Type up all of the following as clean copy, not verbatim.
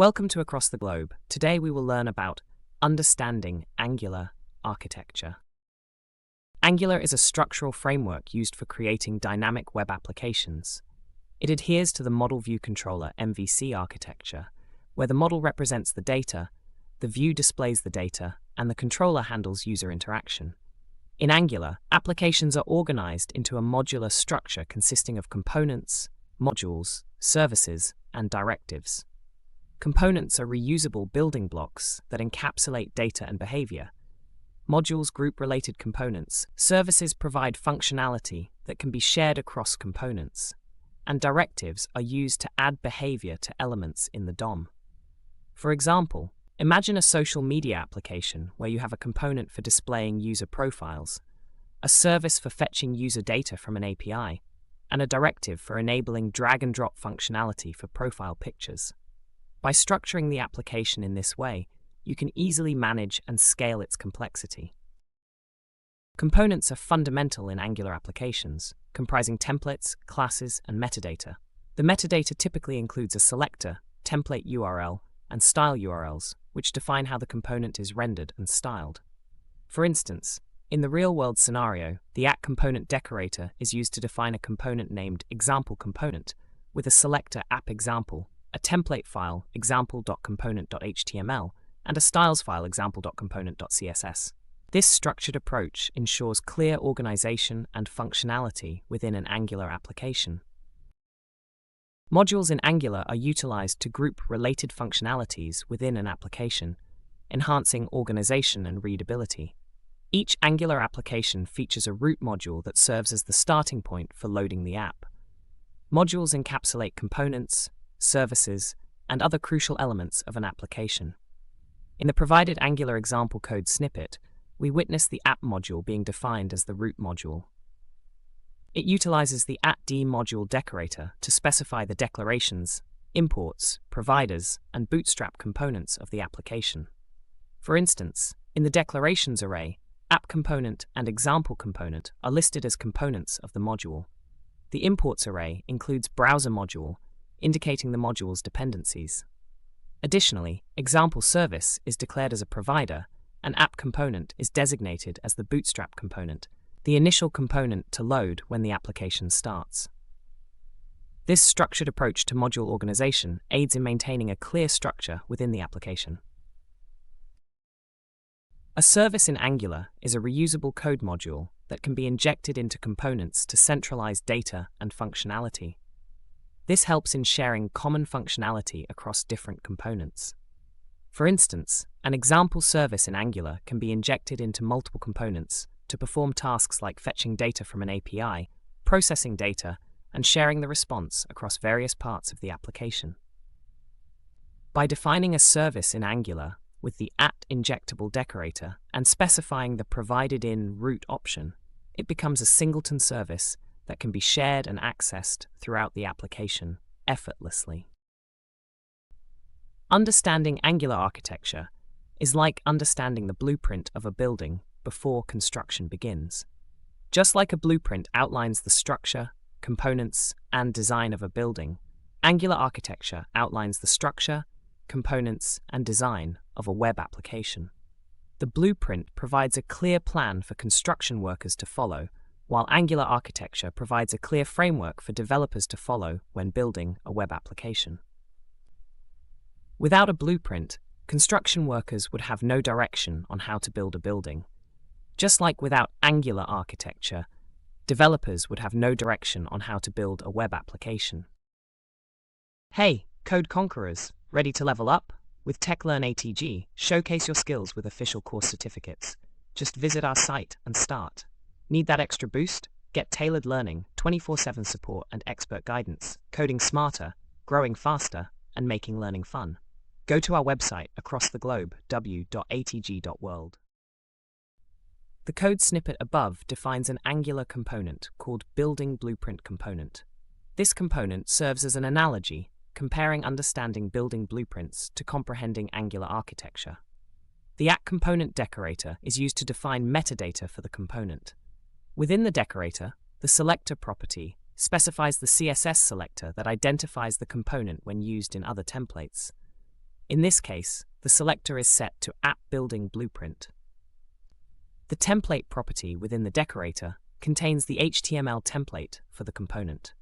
Welcome to Across the Globe. Today we will learn about understanding Angular architecture. Angular is a structural framework used for creating dynamic web applications. It adheres to the Model View Controller (MVC) architecture, where the model represents the data, the view displays the data, and the controller handles user interaction. In Angular, applications are organized into a modular structure consisting of components, modules, services, and directives. Components are reusable building blocks that encapsulate data and behavior. Modules group related components. Services provide functionality that can be shared across components. And directives are used to add behavior to elements in the DOM. For example, imagine a social media application where you have a component for displaying user profiles, a service for fetching user data from an API, and a directive for enabling drag-and-drop functionality for profile pictures. By structuring the application in this way, you can easily manage and scale its complexity. Components are fundamental in Angular applications, comprising templates, classes, and metadata. The metadata typically includes a selector, template URL, and style URLs, which define how the component is rendered and styled. For instance, in the real-world scenario, the AppComponent decorator is used to define a component named ExampleComponent, with a selector AppExample, a template file example.component.html, and a styles file example.component.css. This structured approach ensures clear organization and functionality within an Angular application. Modules in Angular are utilized to group related functionalities within an application, enhancing organization and readability. Each Angular application features a root module that serves as the starting point for loading the app. Modules encapsulate components, services, and other crucial elements of an application. In the provided Angular example code snippet, we witness the app module being defined as the root module. It utilizes the @d module decorator to specify the declarations, imports, providers, and bootstrap components of the application. For instance, in the declarations array, AppComponent and ExampleComponent are listed as components of the module. The imports array includes browser module, indicating the module's dependencies. Additionally, example service is declared as a provider, and AppComponent is designated as the bootstrap component, the initial component to load when the application starts. This structured approach to module organization aids in maintaining a clear structure within the application. A service in Angular is a reusable code module that can be injected into components to centralize data and functionality. This helps in sharing common functionality across different components. For instance, an example service in Angular can be injected into multiple components to perform tasks like fetching data from an API, processing data, and sharing the response across various parts of the application. By defining a service in Angular with the @injectable decorator and specifying the provided-in root option, it becomes a singleton service that can be shared and accessed throughout the application effortlessly. Understanding Angular architecture is like understanding the blueprint of a building before construction begins. Just like a blueprint outlines the structure, components, and design of a building, Angular architecture outlines the structure, components, and design of a web application. The blueprint provides a clear plan for construction workers to follow, while Angular architecture provides a clear framework for developers to follow when building a web application. Without a blueprint, construction workers would have no direction on how to build a building. Just like without Angular architecture, developers would have no direction on how to build a web application. Hey, Code Conquerors, ready to level up? With TechLearn ATG, showcase your skills with official course certificates. Just visit our site and start. Need that extra boost? Get tailored learning, 24/7 support, and expert guidance, coding smarter, growing faster, and making learning fun. Go to our website across the globe, w.atg.world. The code snippet above defines an Angular component called Building Blueprint Component. This component serves as an analogy, comparing understanding building blueprints to comprehending Angular architecture. The AppComponent decorator is used to define metadata for the component. Within the decorator, the selector property specifies the CSS selector that identifies the component when used in other templates. In this case, the selector is set to App Building Blueprint. The template property within the decorator contains the HTML template for the component.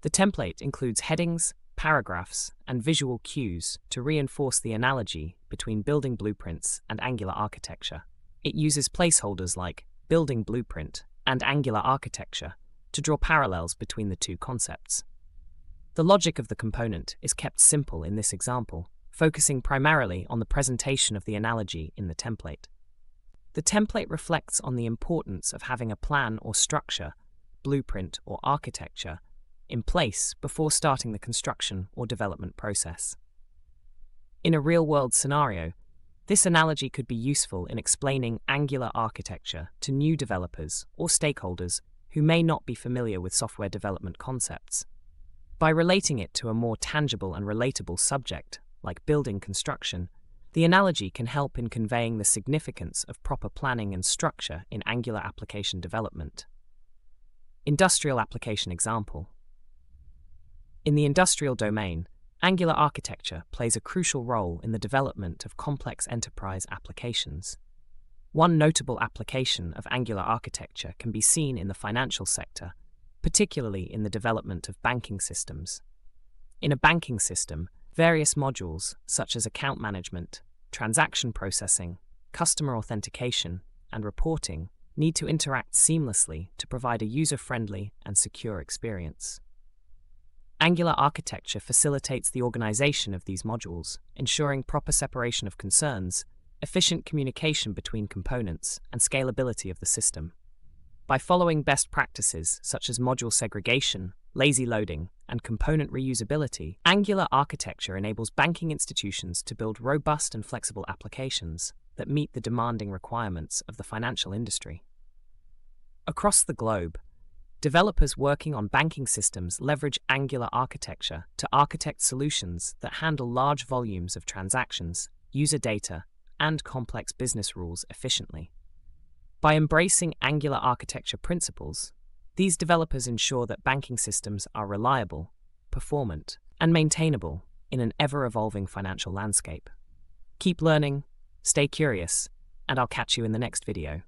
The template includes headings, paragraphs, and visual cues to reinforce the analogy between building blueprints and Angular architecture. It uses placeholders like building blueprint and Angular architecture to draw parallels between the two concepts. The logic of the component is kept simple in this example, focusing primarily on the presentation of the analogy in the template. The template reflects on the importance of having a plan or structure, blueprint or architecture, in place before starting the construction or development process. In a real-world scenario, this analogy could be useful in explaining Angular architecture to new developers or stakeholders who may not be familiar with software development concepts. By relating it to a more tangible and relatable subject, like building construction, the analogy can help in conveying the significance of proper planning and structure in Angular application development. Industrial application example. In the industrial domain, Angular architecture plays a crucial role in the development of complex enterprise applications. One notable application of Angular architecture can be seen in the financial sector, particularly in the development of banking systems. In a banking system, various modules, such as account management, transaction processing, customer authentication, and reporting, need to interact seamlessly to provide a user-friendly and secure experience. Angular architecture facilitates the organization of these modules, ensuring proper separation of concerns, efficient communication between components, and scalability of the system. By following best practices such as module segregation, lazy loading, and component reusability, Angular architecture enables banking institutions to build robust and flexible applications that meet the demanding requirements of the financial industry. Across the globe, developers working on banking systems leverage Angular architecture to architect solutions that handle large volumes of transactions, user data, and complex business rules efficiently. By embracing Angular architecture principles, these developers ensure that banking systems are reliable, performant, and maintainable in an ever-evolving financial landscape. Keep learning, stay curious, and I'll catch you in the next video.